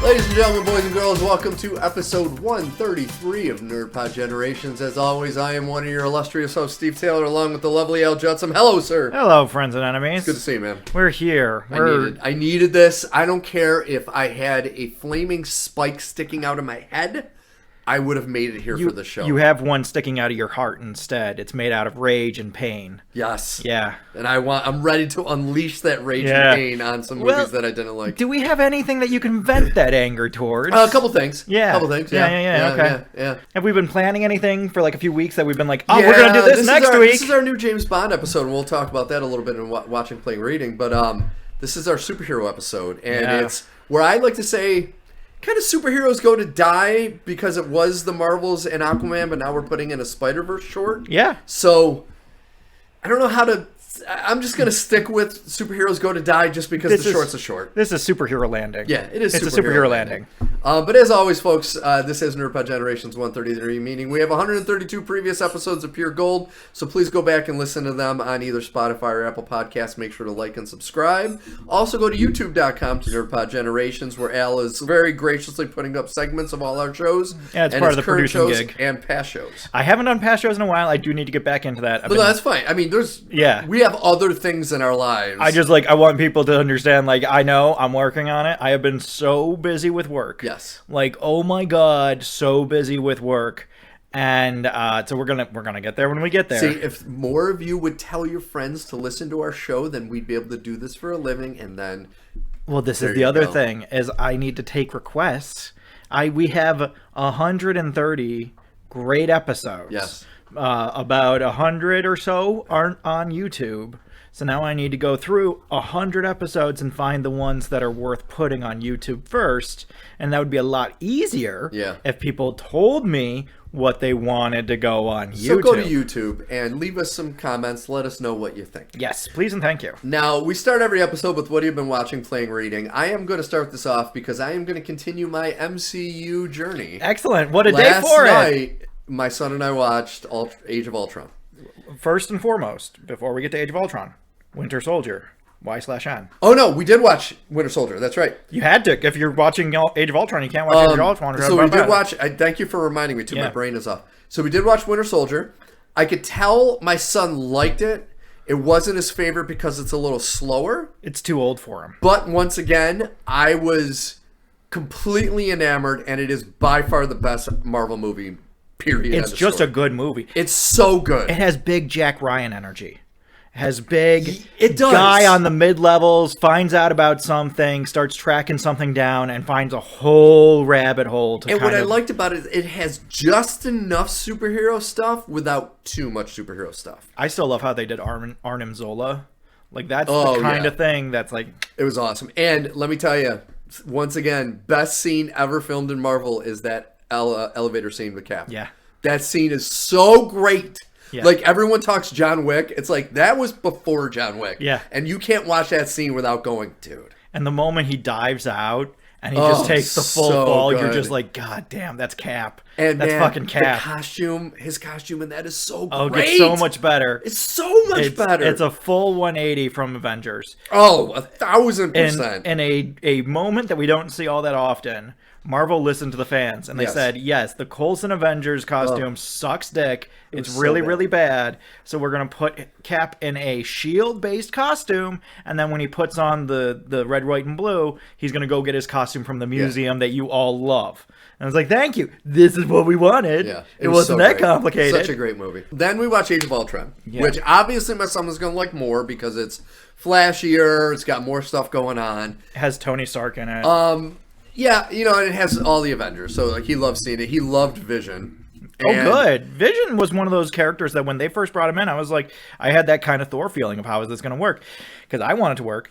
Ladies and gentlemen, boys and girls, welcome to episode 133 of NerdPod Generations. As always, I am one of your illustrious hosts, Steve Taylor, along with the lovely Al Judson. Hello, sir. Hello, friends and enemies. It's good to see you, man. We're here. I needed this. I don't care if I had a flaming spike sticking out of my head. I would have made it here for the show. You have one sticking out of your heart instead. It's made out of rage and pain. Yes. Yeah. And I'm ready to unleash that rage and pain on some movies that I didn't like. Do we have anything that you can vent that anger towards? A couple things. Yeah. A couple things. Yeah. Okay. Have we been planning anything for like a few weeks that we've been like, we're going to do this next week? This is our new James Bond episode, and we'll talk about that a little bit in watching, playing, reading. But this is our superhero episode, and it's where I like to say, kind of superheroes go to die because it was the Marvels and Aquaman, but now we're putting in a Spiderverse short. Yeah. So I don't know how to. I'm just going to stick with superheroes go to die just because the short's a short. This is superhero landing. Yeah, it is. It's a superhero landing. But as always, folks, this is NerdPod Generations 133, meaning we have 132 previous episodes of Pure Gold, so please go back and listen to them on either Spotify or Apple Podcasts. Make sure to like and subscribe. Also, go to youtube.com to NerdPod Generations, where Al is very graciously putting up segments of all our shows. Yeah, it's part of the producing gig. And past shows. I haven't done past shows in a while. I do need to get back into that. But no, that's fine. I mean, we have other things in our lives. I want people to understand, like, I know I'm working on it. I have been so busy with work. Yes. Like, oh my God, so busy with work. And so we're gonna get there when we get there. See, if more of you would tell your friends to listen to our show, then we'd be able to do this for a living, and then well, this is the other thing, is I need to take requests. We have 130 great episodes. Yes. About 100 or so aren't on YouTube. So now I need to go through 100 episodes and find the ones that are worth putting on YouTube first. And that would be a lot easier if people told me what they wanted to go on YouTube. So go to YouTube and leave us some comments. Let us know what you think. Yes, please and thank you. Now, we start every episode with what you've been watching, playing, reading. I am going to start this off because I am going to continue my MCU journey. Excellent. What a day for it. Last night, my son and I watched Age of Ultron. First and foremost, before we get to Age of Ultron, Winter Soldier. Y/N. Oh, no, we did watch Winter Soldier. That's right. You had to. If you're watching Age of Ultron, you can't watch Age of Ultron. So we did watch. Thank you for reminding me, too. Yeah. My brain is off. So we did watch Winter Soldier. I could tell my son liked it. It wasn't his favorite because it's a little slower. It's too old for him. But once again, I was completely enamored, and it is by far the best Marvel movie, period. It's just a good movie. It's so good. It has big Jack Ryan energy. Has big does. Guy on the mid-levels, finds out about something, starts tracking something down, and finds a whole rabbit hole to And what I liked about it, it has just enough superhero stuff without too much superhero stuff. I still love how they did Arnim Zola. Like, that's the kind of thing that's like... It was awesome. And let me tell you, once again, best scene ever filmed in Marvel is that elevator scene with Cap. Yeah. That scene is so great. Yeah. Like, everyone talks John Wick. It's like, that was before John Wick. Yeah. And you can't watch that scene without going, dude. And the moment he dives out and he just takes the full fall, you're just like, God damn, that's Cap. And that's fucking Cap. His costume in that is so great. Oh, it gets so much better. It's so much better. It's a full 180 from Avengers. Oh, 1,000%. In a moment that we don't see all that often, Marvel listened to the fans, and they said, yes, the Coulson Avengers costume sucks dick. It's really, really bad. So we're going to put Cap in a shield-based costume, and then when he puts on the red, white, and blue, he's going to go get his costume from the museum that you all love. And I was like, thank you. This is what we wanted. Yeah, it wasn't that complicated. Such a great movie. Then we watch Age of Ultron, which obviously my son was going to like more because it's flashier, it's got more stuff going on. It has Tony Stark in it. Yeah, and it has all the Avengers, so like he loves seeing it. He loved Vision. Good. Vision was one of those characters that when they first brought him in, I was like, I had that kind of Thor feeling of how is this going to work? Because I want it to work.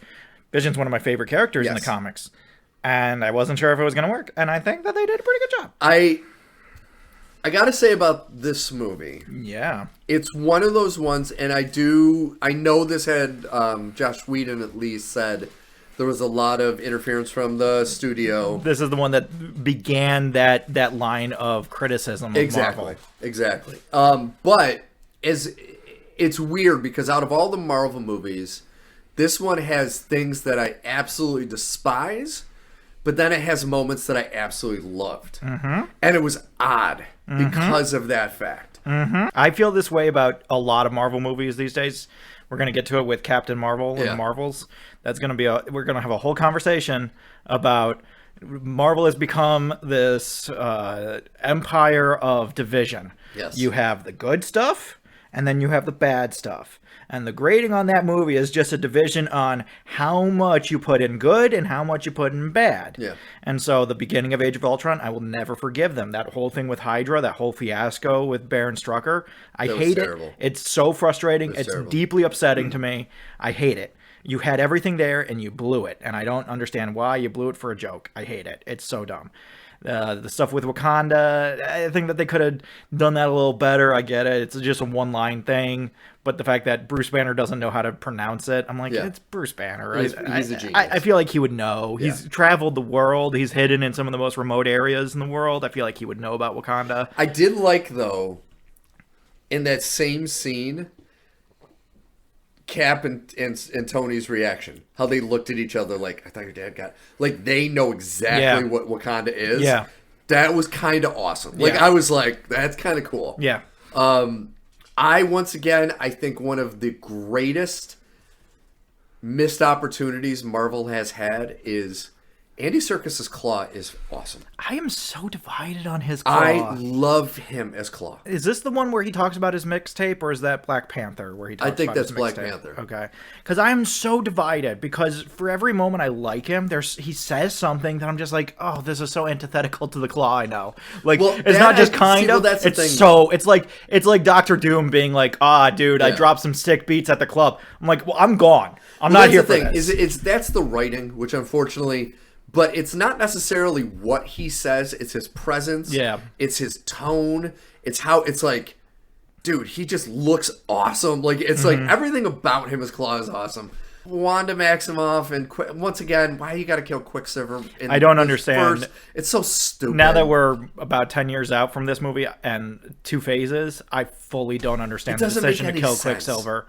Vision's one of my favorite characters in the comics. And I wasn't sure if it was going to work. And I think that they did a pretty good job. I got to say about this movie. Yeah. It's one of those ones, and I know this had Josh Whedon at least said there was a lot of interference from the studio. This is the one that began that line of criticism of Marvel. Exactly. But it's weird because out of all the Marvel movies, this one has things that I absolutely despise, but then it has moments that I absolutely loved. And it was odd because of that fact. I feel this way about a lot of Marvel movies these days. We're going to get to it with Captain Marvel and Marvels. That's going to be we're going to have a whole conversation about Marvel has become this empire of division. Yes. You have the good stuff, and then you have the bad stuff. And the grading on that movie is just a division on how much you put in good and how much you put in bad. Yeah. And so the beginning of Age of Ultron, I will never forgive them. That whole thing with Hydra, that whole fiasco with Baron Strucker, I hate it. It's so frustrating. It's deeply upsetting to me. I hate it. You had everything there and you blew it. And I don't understand why you blew it for a joke. I hate it. It's so dumb. The stuff with Wakanda, I think that they could have done that a little better. I get it. It's just a one-line thing. But the fact that Bruce Banner doesn't know how to pronounce it, I'm like, it's Bruce Banner. He's a genius. I feel like he would know. Yeah. He's traveled the world. He's hidden in some of the most remote areas in the world. I feel like he would know about Wakanda. I did like, though, in that same scene, Cap and Tony's reaction. How they looked at each other like, I thought your dad got... Like, they know exactly what Wakanda is. Yeah. That was kind of awesome. Like, I was like, that's kind of cool. Yeah. I think one of the greatest missed opportunities Marvel has had is Andy Serkis's Claw is awesome. I am so divided on his Claw. I love him as Claw. Is this the one where he talks about his mixtape, or is that Black Panther where he talks about his mixtape? I think that's Black Panther. Okay. Because I am so divided, because for every moment I like him, he says something that I'm just like, oh, this is so antithetical to the Claw I know. Like, it's not just kind of, that's the thing. So, it's like Dr. Doom being like, dude, I dropped some sick beats at the club. I'm like, well, I'm gone. I'm not here for this. That's the writing, which unfortunately... But it's not necessarily what he says. It's his presence. Yeah. It's his tone. It's how it's like, dude, he just looks awesome. Like, it's like everything about him as Claw is awesome. Wanda Maximoff and once again, why you got to kill Quicksilver? I don't understand. It's so stupid. Now that we're about 10 years out from this movie and 2 phases, I fully don't understand the decision to kill Quicksilver.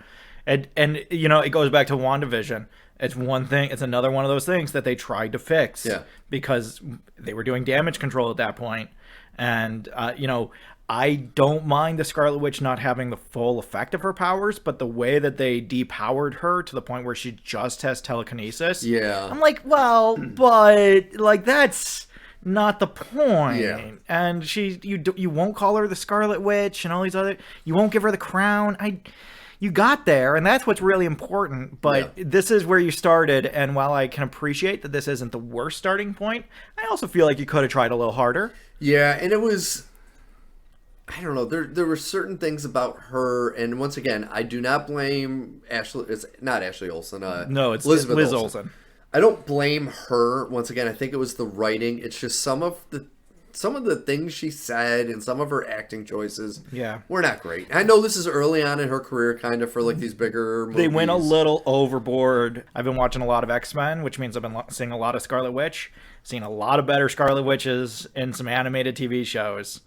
And you know, it goes back to WandaVision. It's one thing. It's another one of those things that they tried to fix because they were doing damage control at that point. And, you know, I don't mind the Scarlet Witch not having the full effect of her powers, but the way that they depowered her to the point where she just has telekinesis. Yeah. I'm like, well, but like that's not the point. Yeah. And you won't call her the Scarlet Witch and all these other. You won't give her the crown. You got there, and that's what's really important, but this is where you started, and while I can appreciate that this isn't the worst starting point, I also feel like you could have tried a little harder. Yeah, and it was... I don't know, there were certain things about her, and once again, I do not blame Ashley... It's not Ashley Olsen. No, it's Elizabeth Liz Olsen. I don't blame her, once again, I think it was the writing. It's just some of the things she said and some of her acting choices were not great. I know this is early on in her career, kind of, for like these bigger movies. They went a little overboard. I've been watching a lot of X-Men, which means I've been seeing a lot of Scarlet Witch, seen a lot of better Scarlet Witches in some animated TV shows,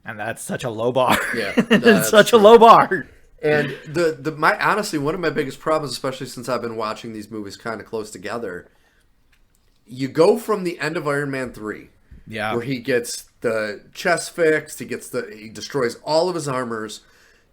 and that's such a low bar. Yeah, it's such a low bar. And honestly, one of my biggest problems, especially since I've been watching these movies kind of close together, you go from the end of Iron Man 3. Yeah. Where he gets the chest fixed, he destroys all of his armors,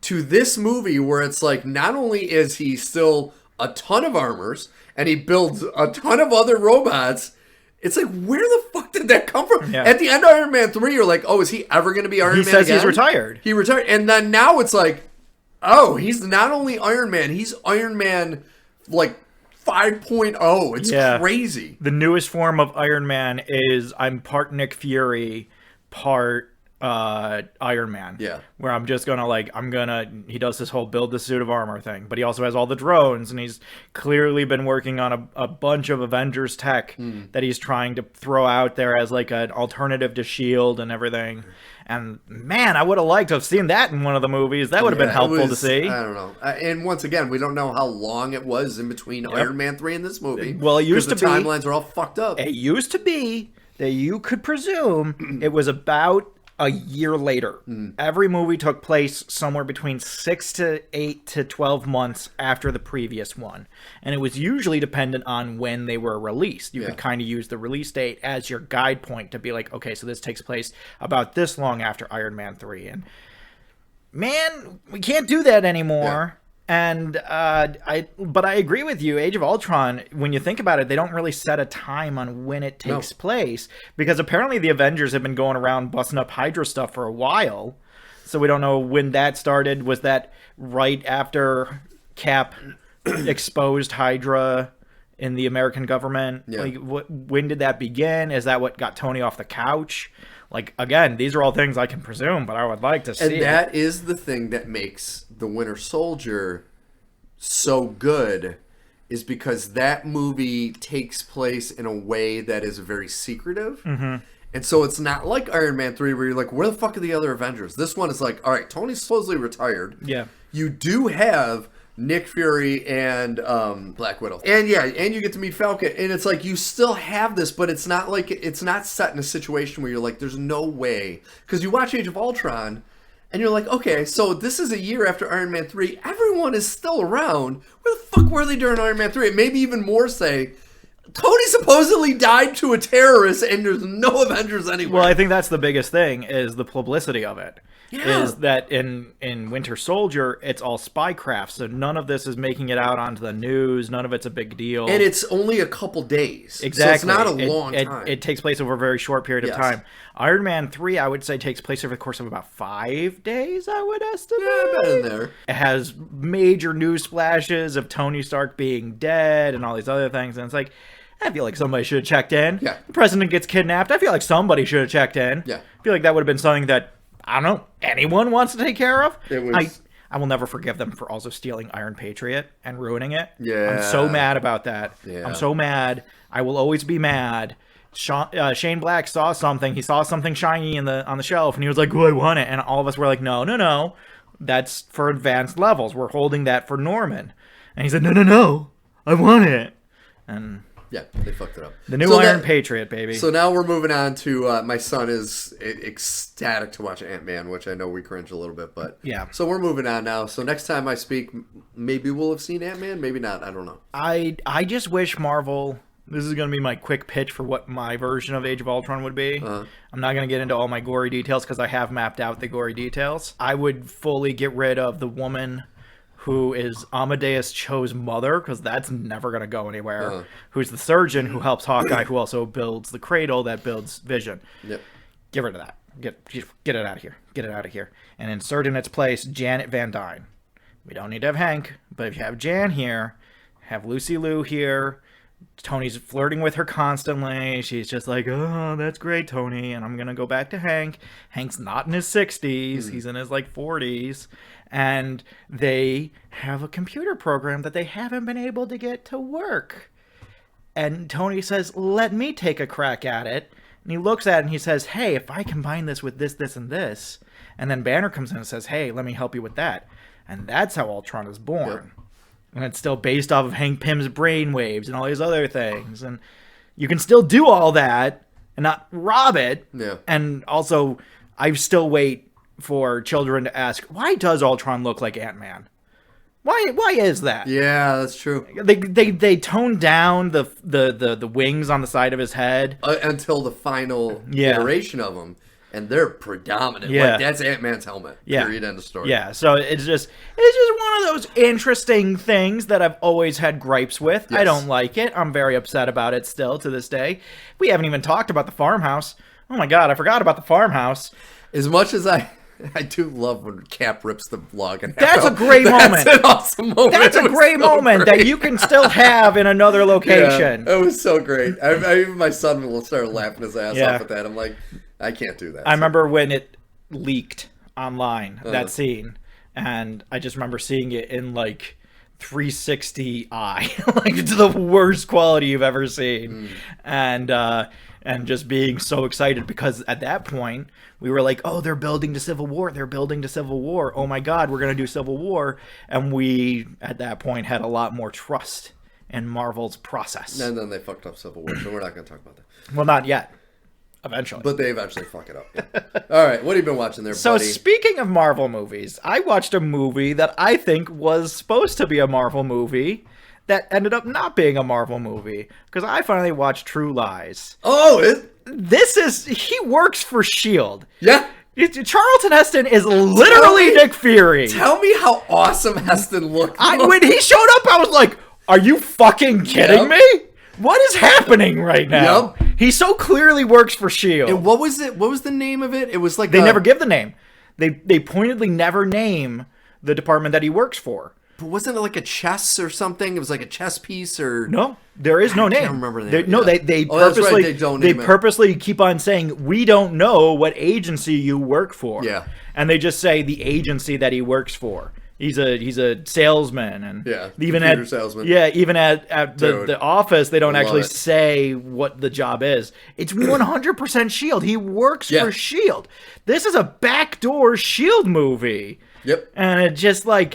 to this movie where it's like, not only is he still a ton of armors, and he builds a ton of other robots, it's like, where the fuck did that come from? Yeah. At the end of Iron Man 3, you're like, oh, is he ever going to be Iron Man again? He says he's retired. He retired. And then now it's like, oh, he's not only Iron Man, he's Iron Man, like, 5.0. It's crazy. The newest form of Iron Man is I'm part Nick Fury, part Iron Man. Yeah. Where I'm just he does this whole build the suit of armor thing, but he also has all the drones, and he's clearly been working on a bunch of Avengers tech that he's trying to throw out there as like an alternative to S.H.I.E.L.D. and everything. And man, I would have liked to have seen that in one of the movies. That would have been helpful to see. I don't know. And once again, we don't know how long it was in between Iron Man 3 and this movie. Well, it used to be. The timelines are all fucked up. It used to be that you could presume it was about a year later. Every movie took place somewhere between 6 to 8 to 12 months after the previous one. And it was usually dependent on when they were released. You could kind of use the release date as your guide point to be like, okay, so this takes place about this long after Iron Man 3. And man, we can't do that anymore. And but I agree with you. Age of Ultron, when you think about it, they don't really set a time on when it takes place, because apparently the Avengers have been going around busting up Hydra stuff for a while. So we don't know when that started. Was that right after Cap exposed Hydra in the American government? Like, when did that begin? Is that what got Tony off the couch? Like, again, these are all things I can presume, but I would like to see. And that is the thing that makes The Winter Soldier so good, is because that movie takes place in a way that is very secretive. And so it's not like Iron Man 3 where you're like, where the fuck are the other Avengers? This one is like, all right, Tony's supposedly retired. You do have Nick Fury and Black Widow. And and you get to meet Falcon. And it's like, you still have this, but it's not like, it's not set in a situation where you're like, there's no way. Because you watch Age of Ultron, and you're like, okay, so this is a year after Iron Man 3. Everyone is still around. Where the fuck were they during Iron Man 3? And maybe even more say, Tony supposedly died to a terrorist, and there's no Avengers anywhere. Well, I think that's the biggest thing, is the publicity of it. Is that in Winter Soldier, it's all spycraft, so none of this is making it out onto the news. None of it's a big deal. And it's only a couple days. Exactly. So it's not a long time. It takes place over a very short period of time. Iron Man 3, I would say, takes place over the course of about 5 days, I would estimate. Yeah, about in there. It has major news splashes of Tony Stark being dead and all these other things, and it's like, I feel like somebody should have checked in. The president gets kidnapped. I feel like somebody should have checked in. I feel like that would have been something that, I don't know, anyone wants to take care of. I will never forgive them for also stealing Iron Patriot and ruining it. I'm so mad about that. I'm so mad. I will always be mad. Shane Black saw something. He saw something shiny on the shelf, and he was like, "Oh, I want it." And all of us were like, "No. That's for advanced levels. We're holding that for Norman." And he said, "No. I want it." And yeah, they fucked it up. The new Iron Patriot, baby. So now we're moving on to my son is ecstatic to watch Ant-Man, which I know we cringe a little bit, but yeah. So we're moving on now. So next time I speak, maybe we'll have seen Ant-Man, maybe not. I don't know. I just wish Marvel. This is going to be my quick pitch for what my version of Age of Ultron would be. I'm not going to get into all my gory details because I have mapped out the gory details. I would fully get rid of the woman who is Amadeus Cho's mother, because that's never going to go anywhere, who's the surgeon who helps Hawkeye, who also builds the cradle that builds Vision. Get rid of that. Get it out of here. Get it out of here. And insert in its place Janet Van Dyne. We don't need to have Hank, but if you have Jan here, have Lucy Liu here. Tony's flirting with her constantly. She's just like, "Oh, that's great, Tony." And I'm going to go back to Hank. Hank's not in his 60s. He's in his 40s. And they have a computer program that they haven't been able to get to work. And Tony says, "Let me take a crack at it." And he looks at it and he says, "Hey, if I combine this with this, this, and this." And then Banner comes in and says, "Hey, let me help you with that." And that's how Ultron is born. And it's still based off of Hank Pym's brainwaves and all these other things. And you can still do all that and not rob it. And also, I still wait for children to ask, why does Ultron look like Ant-Man? Why is that? Yeah, that's true. They toned down the wings on the side of his head until the final iteration of him. And they're predominant. Like, that's Ant-Man's helmet. Period. End of story. So it's just one of those interesting things that I've always had gripes with. I don't like it. I'm very upset about it still to this day. We haven't even talked about the farmhouse. Oh my god, I forgot about the farmhouse. As much as I do love when Cap rips the log in half. That's a great moment. That's an awesome moment. That's a great moment that you can still have in another location. Yeah, it was so great. Even my son will start laughing his ass off at that. I'm like, I can't do that. I remember when it leaked online, that scene, and I just remember seeing it in 360i, to the worst quality you've ever seen, and just being so excited because at that point we were like, oh, they're building to Civil War. They're building to Civil War. Oh my God, we're gonna do Civil War, and we at that point had a lot more trust in Marvel's process. And then they fucked up Civil War, so we're not gonna talk about that. Well, not yet. eventually. But they eventually fuck it up. Yeah. All right, what have you been watching there, So buddy? speaking of Marvel movies, I watched a movie that I think was supposed to be a Marvel movie that ended up not being a Marvel movie, because I finally watched True Lies. Oh, He works for S.H.I.E.L.D. Yeah. Charlton Heston is literally Nick Fury. Tell me how awesome Heston looked. When he showed up, I was like, are you fucking kidding me? What is happening right now? Yep. He so clearly works for S.H.I.E.L.D. And what was it? What was the name of it? It was like They never give the name. They pointedly never name the department that he works for. But wasn't it like a chess or something? It was like a chess piece or... No, there is no name. I can't remember the name. They purposely... They purposely keep on saying, we don't know what agency you work for. Yeah. And they just say the agency that he works for. He's a salesman, and even at salesman. Yeah, even at the office, they don't actually say what the job is. It's 100% S.H.I.E.L.D. He works for S.H.I.E.L.D. This is a backdoor S.H.I.E.L.D. movie. Yep. And it just I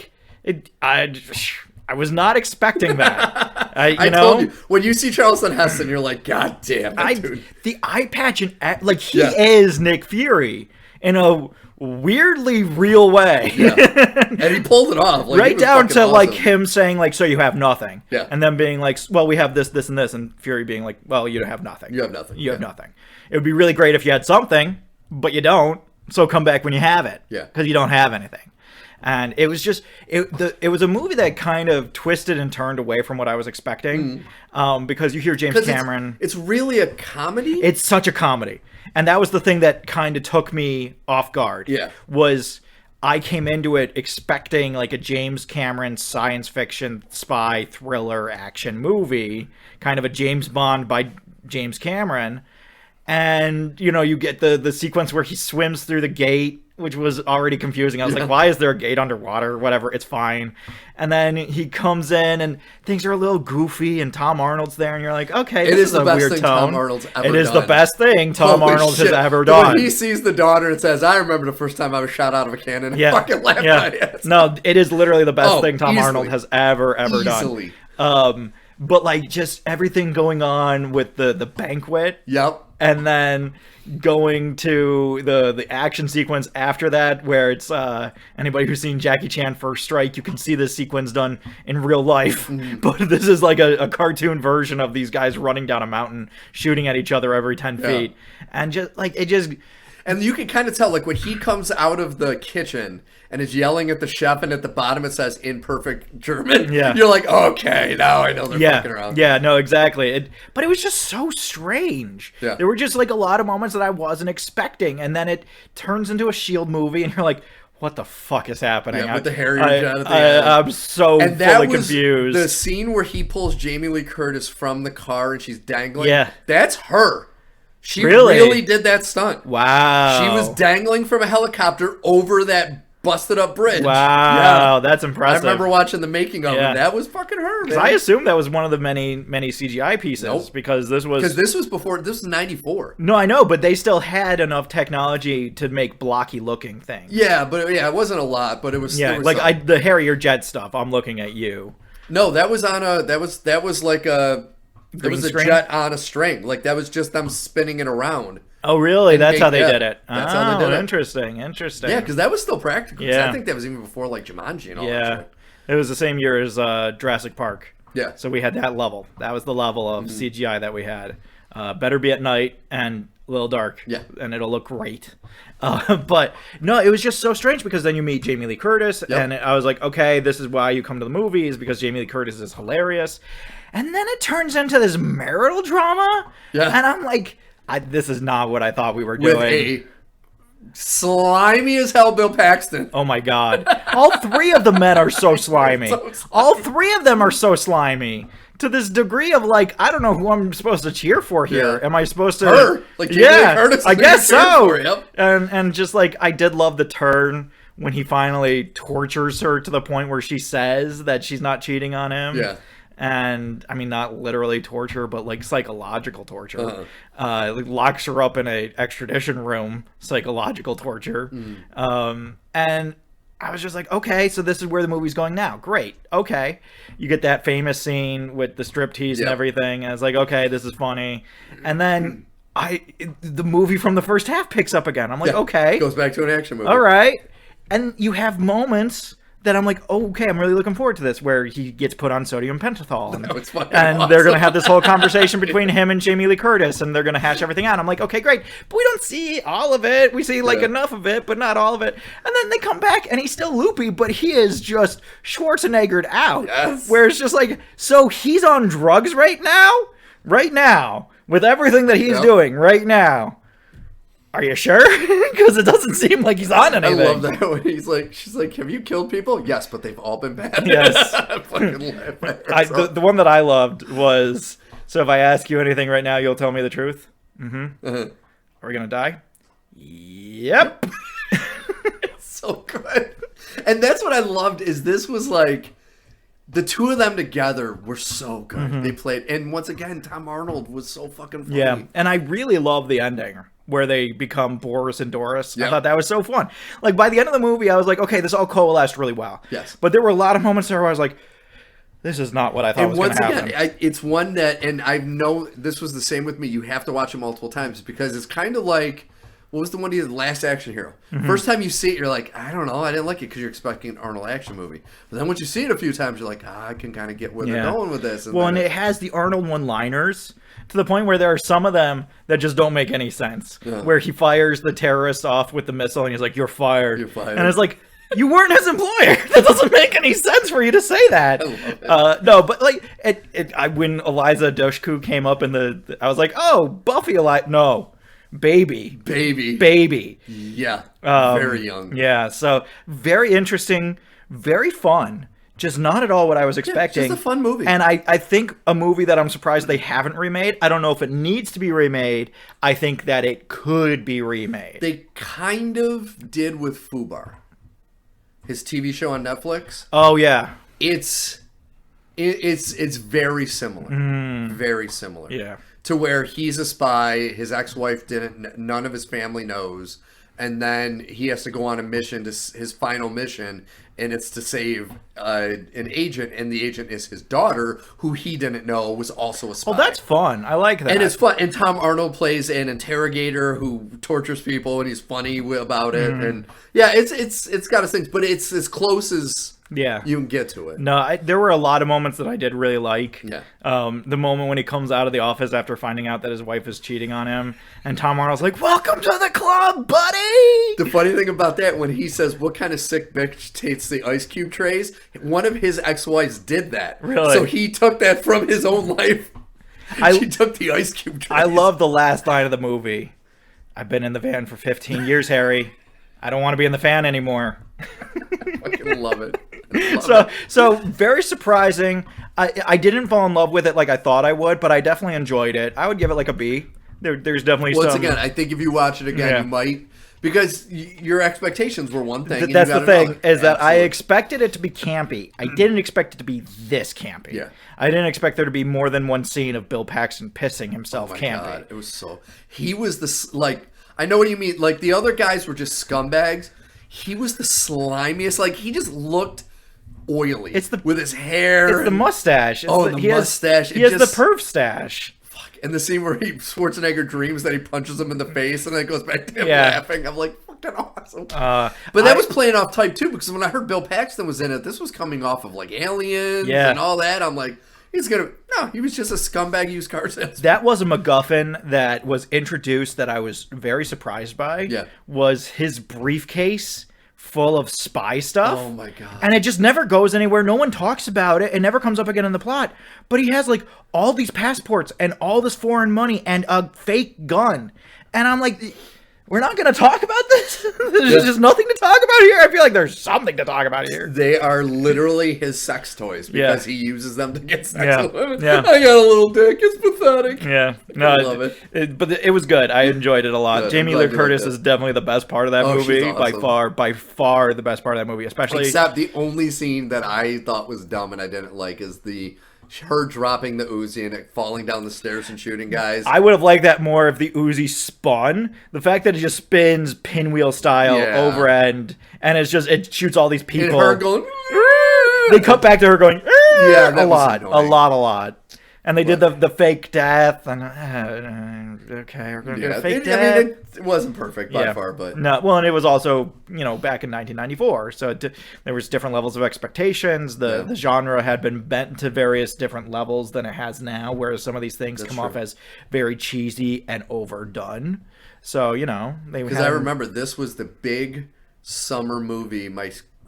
was not expecting that. I told you, when you see Charlton Heston, you're like, God damn it, dude. The eye patch and he is Nick Fury in a weirdly real way. Yeah. And he pulled it off. Right down to awesome. Him saying so you have nothing. Yeah. And then being well, we have this, this, and this, and Fury being well, you have nothing. You have nothing. You have nothing. It would be really great if you had something, but you don't. So come back when you have it. Yeah. Because you don't have anything. And it was just it was a movie that kind of twisted and turned away from what I was expecting, because you hear James Cameron. It's really a comedy. It's such a comedy, and that was the thing that kind of took me off guard. Yeah, was I came into it expecting a James Cameron science fiction spy thriller action movie, kind of a James Bond by James Cameron, and you get the sequence where he swims through the gate, which was already confusing. I was like, why is there a gate underwater? Whatever, it's fine. And then he comes in and things are a little goofy and Tom Arnold's there and you're like, okay, this is a weird tone. Tom Arnold's ever It is done. the best thing Tom Arnold has ever done. When he sees the daughter and says, I remember the first time I was shot out of a cannon, and fucking laughed at it. No, it is literally the best thing Tom Arnold has ever done. But just everything going on with the banquet. Yep. And then going to the action sequence after that, where it's anybody who's seen Jackie Chan First Strike, you can see this sequence done in real life. But this is a cartoon version of these guys running down a mountain, shooting at each other every 10 feet. And and you can kind of tell, when he comes out of the kitchen and is yelling at the chef, and at the bottom it says in perfect German. Yeah. You're like, okay, now I know they're fucking around. Yeah, no, exactly. But it was just so strange. Yeah. There were just a lot of moments that I wasn't expecting, and then it turns into a S.H.I.E.L.D. movie, and you're like, what the fuck is happening? Yeah, with the Harrier jet at the end. I'm so fully confused. The scene where he pulls Jamie Lee Curtis from the car and she's dangling. Yeah. That's her. She really did that stunt. Wow. She was dangling from a helicopter over that busted up bridge. Wow, that's impressive. I remember watching the making of it. That was fucking her, man. I assumed that was one of the many CGI pieces, because this was before. This was 94. No, I know, but they still had enough technology to make blocky looking things. Yeah, but it wasn't a lot, but it was. Yeah, the Harrier jet stuff. I'm looking at you. No, that was on a. That was like a. There was a jet on a string. That was just them spinning it around. Oh, really? That's how they did it. That's how they did it. Interesting. Yeah, because that was still practical. Yeah. I think that was even before Jumanji and all that shit. It was the same year as Jurassic Park. Yeah. So we had that level. That was the level of CGI that we had. Better be at night and a little dark. Yeah. And it'll look great. But no, it was just so strange, because then you meet Jamie Lee Curtis, and I was like, okay, this is why you come to the movies, because Jamie Lee Curtis is hilarious. And then it turns into this marital drama. Yeah. And I'm like, this is not what I thought we were doing. With a slimy as hell Bill Paxton. Oh my God. All three of the men are so slimy. All three of them are so slimy. To this degree of I don't know who I'm supposed to cheer for here. Am I supposed to... Her. Curtis, I guess so. Yep. And just I did love the turn when he finally tortures her to the point where she says that she's not cheating on him. Yeah. And I mean, not literally torture, but psychological torture. Locks her up in a extradition room, psychological torture. And I was just like, okay, so this is where the movie's going now. Great. Okay. You get that famous scene with the striptease and everything. And I was like, okay, this is funny. And then the movie from the first half picks up again. I'm like, okay. Goes back to an action movie. All right. And you have moments that I'm like, oh, okay, I'm really looking forward to this, where he gets put on sodium pentothal. And, awesome. They're going to have this whole conversation between him and Jamie Lee Curtis, and they're going to hash everything out. I'm like, okay, great. But we don't see all of it. We see, enough of it, but not all of it. And then they come back, and he's still loopy, but he is just Schwarzeneggered out. Yes. Where it's just like, so he's on drugs right now? Right now. With everything that he's doing right now. Are you sure? Because it doesn't seem like he's on anything. I love that when she's like, have you killed people? Yes, but they've all been bad. Yes. I fucking laugh at her. The one that I loved was, so if I ask you anything right now, you'll tell me the truth? Mm-hmm. Uh-huh. Are we going to die? Yep. So good. And that's what I loved, is this was like, the two of them together were so good. Mm-hmm. They played, and once again, Tom Arnold was so fucking funny. Yeah, and I really love the ending where they become Boris and Doris. Yep. I thought that was so fun. Like, by the end of the movie, I was like, okay, this all coalesced really well. Yes. But there were a lot of moments there where I was like, this is not what I thought was going to happen. Again, it's one that, and I know this was the same with me, you have to watch it multiple times, because it's kind of like, what was the one he did, Last Action Hero? Mm-hmm. First time you see it, you're like, I don't know, I didn't like it, because you're expecting an Arnold action movie. But then once you see it a few times, you're like, I can kind of get where they're going with this. And it has the Arnold one-liners to the point where there are some of them that just don't make any sense. Yeah. Where he fires the terrorist off with the missile, and he's like, you're fired. You're fired. And it's like, you weren't his employer. That doesn't make any sense for you to say that. I love it. No, but like, when Eliza Dushku came up I was like, oh, Buffy Eliza. No. Baby. Yeah. Very young. Yeah. So very interesting, very fun. Just not at all what I was expecting. Just a fun movie. And I think a movie that I'm surprised they haven't remade. I don't know if it needs to be remade. I think that it could be remade. They kind of did with Fubar, his TV show on Netflix. Oh yeah. It's very similar. Very similar. Yeah. To where he's a spy, his ex-wife didn't, none of his family knows, and then he has to go on a mission, his final mission, and it's to save an agent, and the agent is his daughter, who he didn't know was also a spy. Oh, that's fun. I like that. And it's fun. And Tom Arnold plays an interrogator who tortures people, and he's funny about it. And yeah, it's got its things, but it's as close as you can get to it. No, there were a lot of moments that I did really like. Yeah. The moment when he comes out of the office after finding out that his wife is cheating on him, and Tom Arnold's like, welcome to the club, buddy! The funny thing about that, when he says, what kind of sick bitch takes the ice cube trays? One of his ex-wives did that. Really? So he took that from his own life. She took the ice cube trays. I love the last line of the movie. I've been in the van for 15 years, Harry. I don't want to be in the fan anymore. I fucking love it. So very surprising. I didn't fall in love with it like I thought I would, but I definitely enjoyed it. I would give it like a B. There's definitely Once again, I think if you watch it again, you might, because your expectations were one thing. That's the thing, is that I expected it to be campy. I didn't expect it to be this campy. Yeah. I didn't expect there to be more than one scene of Bill Paxton pissing himself campy. God, it was so... He was I know what you mean. Like, the other guys were just scumbags. He was the slimiest. Like, he just looked oily. With his hair. It's the mustache. The mustache. He has the perv stash. Fuck. And the scene where Schwarzenegger dreams that he punches him in the face and then it goes back to him laughing. I'm like, fucking awesome. But that was playing off type too, because when I heard Bill Paxton was in it, this was coming off of like Aliens and all that. I'm like, he was just a scumbag used car salesman. That was a MacGuffin that was introduced that I was very surprised by. Yeah. Was his briefcase full of spy stuff. Oh my God. And it just never goes anywhere. No one talks about it. It never comes up again in the plot. But he has like all these passports and all this foreign money and a fake gun. And I'm like, we're not going to talk about this? There's just nothing to talk about here? I feel like there's something to talk about here. They are literally his sex toys because he uses them to get sex with women. Yeah. I got a little dick. It's pathetic. Yeah. No, I love it. But it was good. I enjoyed it a lot. Good. Jamie Lee Curtis is definitely the best part of that movie. Awesome. By far the best part of that movie. Especially... Except the only scene that I thought was dumb and I didn't like is her dropping the Uzi and it falling down the stairs and shooting guys. I would have liked that more if the Uzi spun. The fact that it just spins pinwheel style over end and it shoots all these people. And her going... They cut back to her going... a lot. And they did the fake death, and okay, we're gonna do a fake death. I mean, it wasn't perfect by far, but no. Well, and it was also back in 1994, so there was different levels of expectations. The genre had been bent to various different levels than it has now, whereas some of these things come off as very cheesy and overdone. So because I remember this was the big summer movie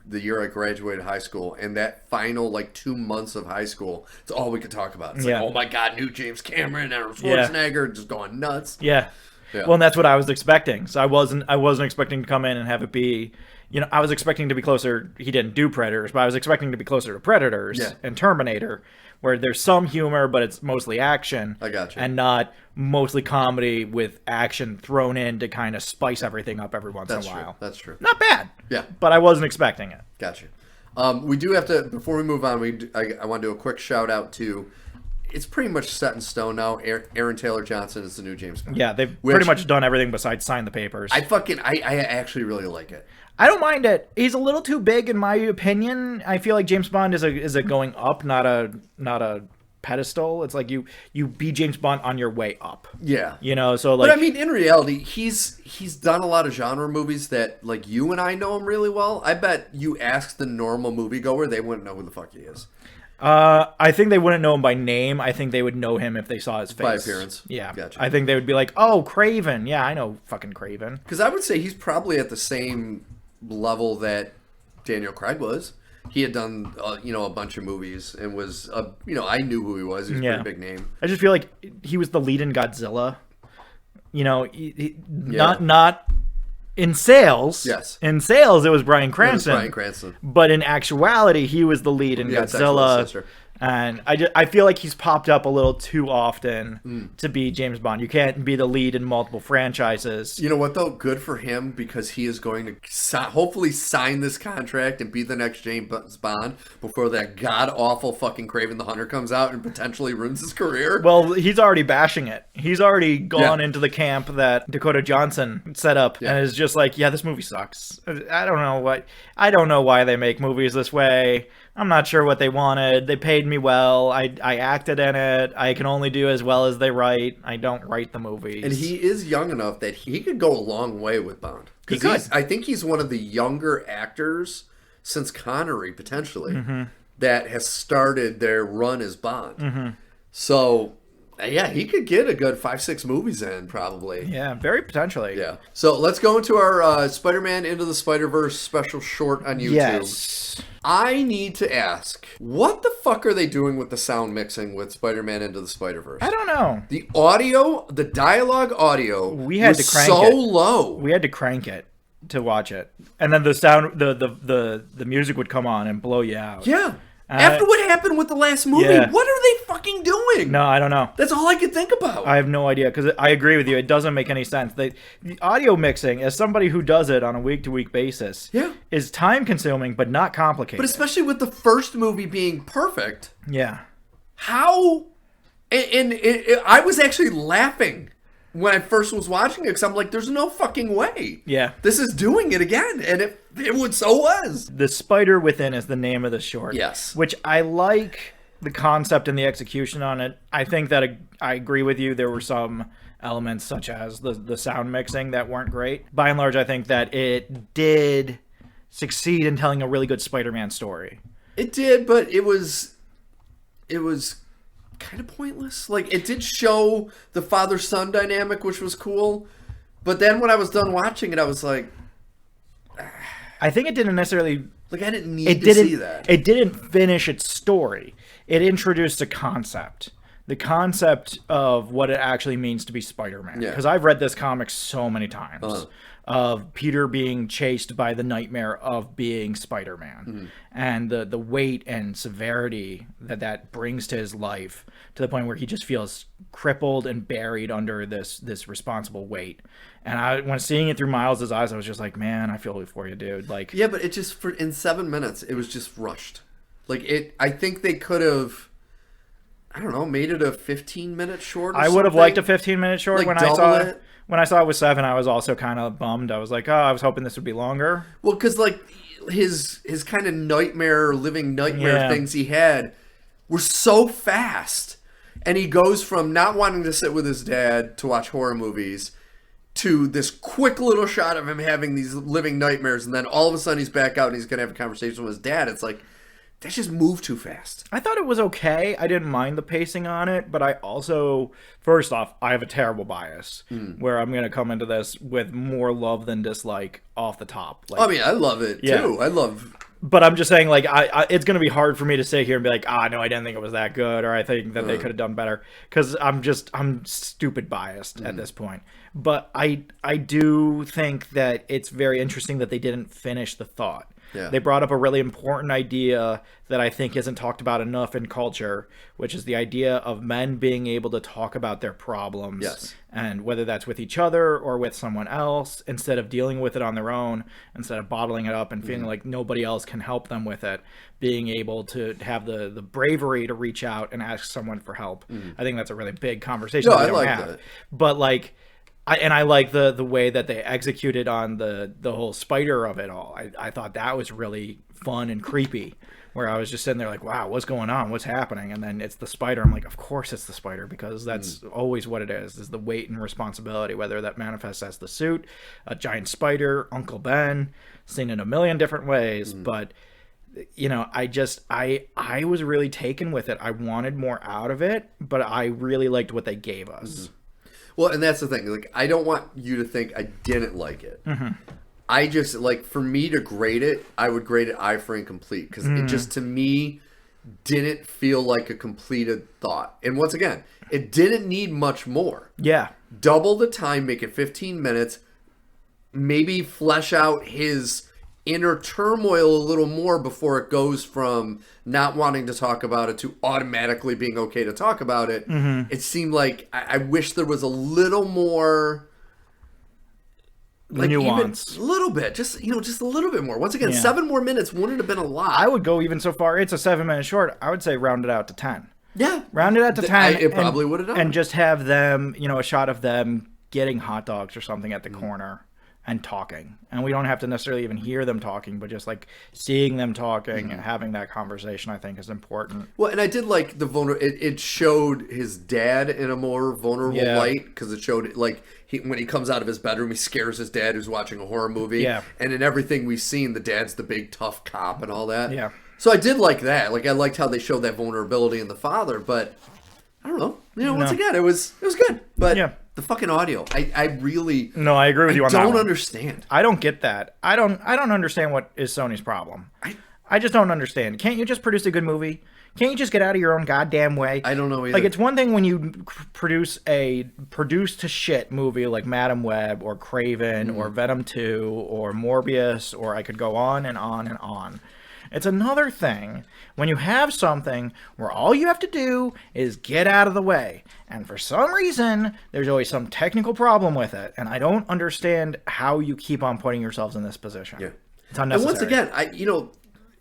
the year I graduated high school, and that final 2 months of high school, it's all we could talk about. It's like, oh my god, new James Cameron, Arnold Schwarzenegger, just going nuts. Yeah. Well, and that's what I was expecting. So I wasn't expecting to come in and have it be, I was expecting to be closer. He didn't do Predators, but I was expecting to be closer to Predators and Terminator, where there's some humor, but it's mostly action. I got you. And not mostly comedy with action thrown in to kind of spice everything up every once in a while. That's true. Not bad. Yeah. But I wasn't expecting it. Gotcha. We do have to, before we move on, I want to do a quick shout out to, it's pretty much set in stone now. Aaron Taylor Johnson is the new James Bond. Yeah, they've pretty much done everything besides sign the papers. I actually really like it. I don't mind it. He's a little too big in my opinion. I feel like James Bond is a going up, not a pedestal. It's like you be James Bond on your way up. Yeah. So but I mean, in reality, he's done a lot of genre movies that you and I know him really well. I bet you ask the normal moviegoer, they wouldn't know who the fuck he is. I think they wouldn't know him by name. I think they would know him if they saw his face. By appearance. Yeah. Gotcha. I think they would be like, oh, Craven. Yeah, I know fucking Craven. Because I would say he's probably at the same level that Daniel Craig was. He had done, a bunch of movies and was, I knew who he was. He was a pretty big name. I just feel like he was the lead in Godzilla. Not in sales. Yes. In sales, it was Bryan Cranston. Bryan Cranston. But in actuality, he was the lead in Godzilla. And I feel like he's popped up a little too often to be James Bond. You can't be the lead in multiple franchises. You know what, though? Good for him, because he is going to hopefully sign this contract and be the next James Bond before that god-awful fucking Kraven the Hunter comes out and potentially ruins his career. Well, he's already bashing it. He's already gone into the camp that Dakota Johnson set up and is just like, this movie sucks. I don't know why they make movies this way. I'm not sure what they wanted. They paid me well. I acted in it. I can only do as well as they write. I don't write the movies. And he is young enough that he could go a long way with Bond. He could. I think he's one of the younger actors since Connery, potentially, that has started their run as Bond. So, he could get a good 5-6 movies in, probably. Yeah, very potentially. Yeah. So let's go into our Spider-Man Into the Spider-Verse special short on YouTube. Yes. I need to ask, what the fuck are they doing with the sound mixing with Spider-Man Into the Spider-Verse? I don't know. The audio, the dialogue audio, we had was to crank so it. low. We had to crank it to watch it, and then the sound, the music would come on and blow you out. Yeah. After what happened with the last movie, what are they fucking doing? No, I don't know. That's all I could think about. I have no idea, because I agree with you. It doesn't make any sense. The audio mixing, as somebody who does it on a week-to-week basis, is time-consuming but not complicated. But especially with the first movie being perfect. Yeah. How? And I was actually laughing when I first was watching it, because I'm like, there's no fucking way. Yeah. This is doing it again. And it so was. The Spider Within is the name of the short. Yes. Which I like the concept and the execution on it. I think that I agree with you. There were some elements such as the sound mixing that weren't great. By and large, I think that it did succeed in telling a really good Spider-Man story. It did, but it was kind of pointless. Like, it did show the father-son dynamic, which was cool. But then when I was done watching it, I was like, I think it didn't necessarily... Like, I didn't need to see that. It didn't finish its story. It introduced a concept. The concept of what it actually means to be Spider-Man. Because I've read this comic so many times. Of Peter being chased by the nightmare of being Spider-Man. And the weight and severity that brings to his life, to the point where he just feels crippled and buried under this responsible weight. And when seeing it through Miles' eyes, I was just like, man, I feel for you, dude. Like, yeah, but it just, in 7 minutes, it was just rushed. Like, I think they could have, I don't know, made it a 15-minute short or I would have liked a 15-minute short. Like, when I saw it. When I saw it was 7, I was also kind of bummed. I was like, I was hoping this would be longer. Well, because, like, his kind of living nightmare things he had were so fast. And he goes from not wanting to sit with his dad to watch horror movies to this quick little shot of him having these living nightmares, and then all of a sudden he's back out and he's going to have a conversation with his dad. It's like, that just moved too fast. I thought it was okay. I didn't mind the pacing on it, but I also, first off, I have a terrible bias where I'm going to come into this with more love than dislike off the top. Like, I mean, I love it too. I love... But I'm just saying, like, it's going to be hard for me to sit here and be like, no, I didn't think it was that good, or I think that they could have done better, because I'm stupid biased at this point. But I do think that it's very interesting that they didn't finish the thought. Yeah. They brought up a really important idea that I think isn't talked about enough in culture, which is the idea of men being able to talk about their problems. Yes. And whether that's with each other or with someone else, instead of dealing with it on their own, instead of bottling it up and feeling like nobody else can help them with it, being able to have the bravery to reach out and ask someone for help. I think that's a really big conversation that we don't have. That. But like... I like the way that they executed on the whole spider of it all. I thought that was really fun and creepy, where I was just sitting there like, wow, what's going on? What's happening? And then it's the spider. I'm like, of course it's the spider, because that's always what it is the weight and responsibility, whether that manifests as the suit, a giant spider, Uncle Ben, seen in a million different ways. But, you know, I was really taken with it. I wanted more out of it, but I really liked what they gave us. Well, and that's the thing. Like, I don't want you to think I didn't like it. I just, like, for me to grade it, I would grade it I for incomplete. Because it just, to me, didn't feel like a completed thought. And once again, it didn't need much more. Yeah. Double the time, make it 15 minutes. Maybe flesh out his inner turmoil a little more before it goes from not wanting to talk about it to automatically being okay to talk about it. It seemed like I wish there was a little more, like, nuance, even a little bit, just a little bit more. Once again, 7 more minutes wouldn't have been a lot. I would go even so far. It's a 7-minute short. I would say round it out to 10. Yeah, round it out to 10. It probably would have done, and just have them, a shot of them getting hot dogs or something at the corner. And talking. And we don't have to necessarily even hear them talking, but just like seeing them talking and having that conversation, I think, is important. Well, and I did like the it showed his dad in a more vulnerable light, because it showed, like, when he comes out of his bedroom, he scares his dad who's watching a horror movie. Yeah. And in everything we've seen, the dad's the big tough cop and all that. Yeah. So I did like that. Like, I liked how they showed that vulnerability in the father, but I don't know. Once again, it was good. But the fucking audio, I really... No, I agree with you on that. I don't understand. I don't get that. I don't understand what is Sony's problem. I just don't understand. Can't you just produce a good movie? Can't you just get out of your own goddamn way? I don't know either. Like, it's one thing when you produce a produced-to-shit movie like Madam Web or Craven or Venom 2 or Morbius, or I could go on and on and on. It's another thing when you have something where all you have to do is get out of the way. And for some reason, there's always some technical problem with it. And I don't understand how you keep on putting yourselves in this position. Yeah. It's unnecessary. And once again,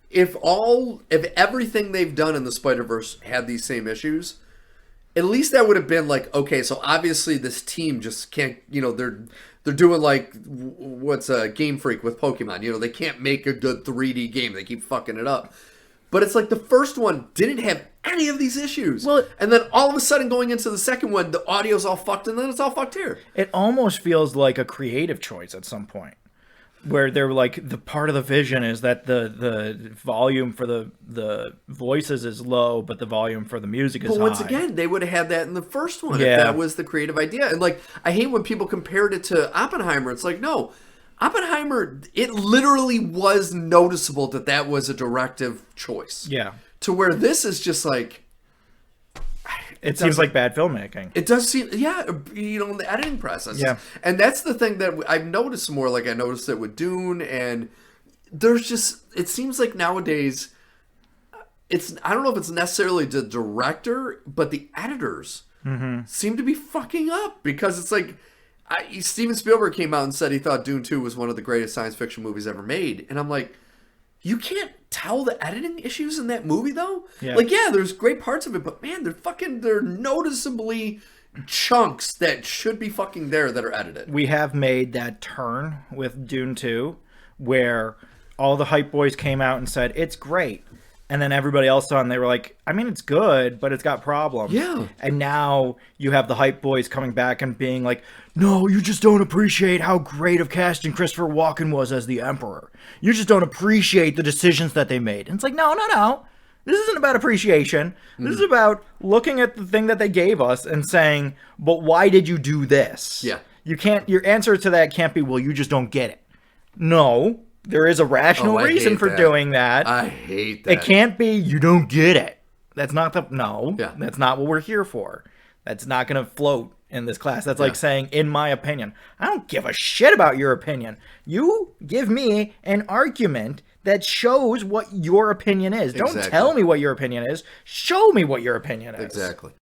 if everything they've done in the Spider-Verse had these same issues, at least that would have been like, okay, so obviously this team just can't, they're doing like what's a Game Freak with Pokemon. They can't make a good 3D game. They keep fucking it up. But it's like the first one didn't have any of these issues. Well, and then all of a sudden going into the second one, the audio's all fucked, and then it's all fucked here. It almost feels like a creative choice at some point, where they're like, the part of the vision is that the volume for the voices is low, but the volume for the music is high. But once again, they would have had that in the first one if that was the creative idea. And like, I hate when people compared it to Oppenheimer. It's like, no, Oppenheimer, it literally was noticeable that was a directive choice. Yeah. To where this is just like... It seems like bad filmmaking. It does seem, the editing process. Yeah. And that's the thing that I've noticed more. Like, I noticed it with Dune, and there's just, it seems like nowadays, I don't know if it's necessarily the director, but the editors seem to be fucking up, because it's like, Steven Spielberg came out and said he thought Dune 2 was one of the greatest science fiction movies ever made. And I'm like, you can't tell the editing issues in that movie, though? Yeah. Like, yeah, there's great parts of it, but man, they're noticeably chunks that should be fucking there that are edited. We have made that turn with Dune 2, where all the hype boys came out and said, it's great. And then everybody else saw it and they were like, I mean, it's good, but it's got problems. Yeah. And now you have the hype boys coming back and being like, no, you just don't appreciate how great of casting Christopher Walken was as the Emperor. You just don't appreciate the decisions that they made. And it's like, no. This isn't about appreciation. This is about looking at the thing that they gave us and saying, but why did you do this? Yeah. You can't, your answer to that can't be, well, you just don't get it. No. There is a rational reason for doing that. I hate that. It can't be, you don't get it. That's not the, no. Yeah. That's not what we're here for. That's not going to float in this class. That's like saying, in my opinion. I don't give a shit about your opinion. You give me an argument that shows what your opinion is. Don't tell me what your opinion is. Show me what your opinion is. Exactly.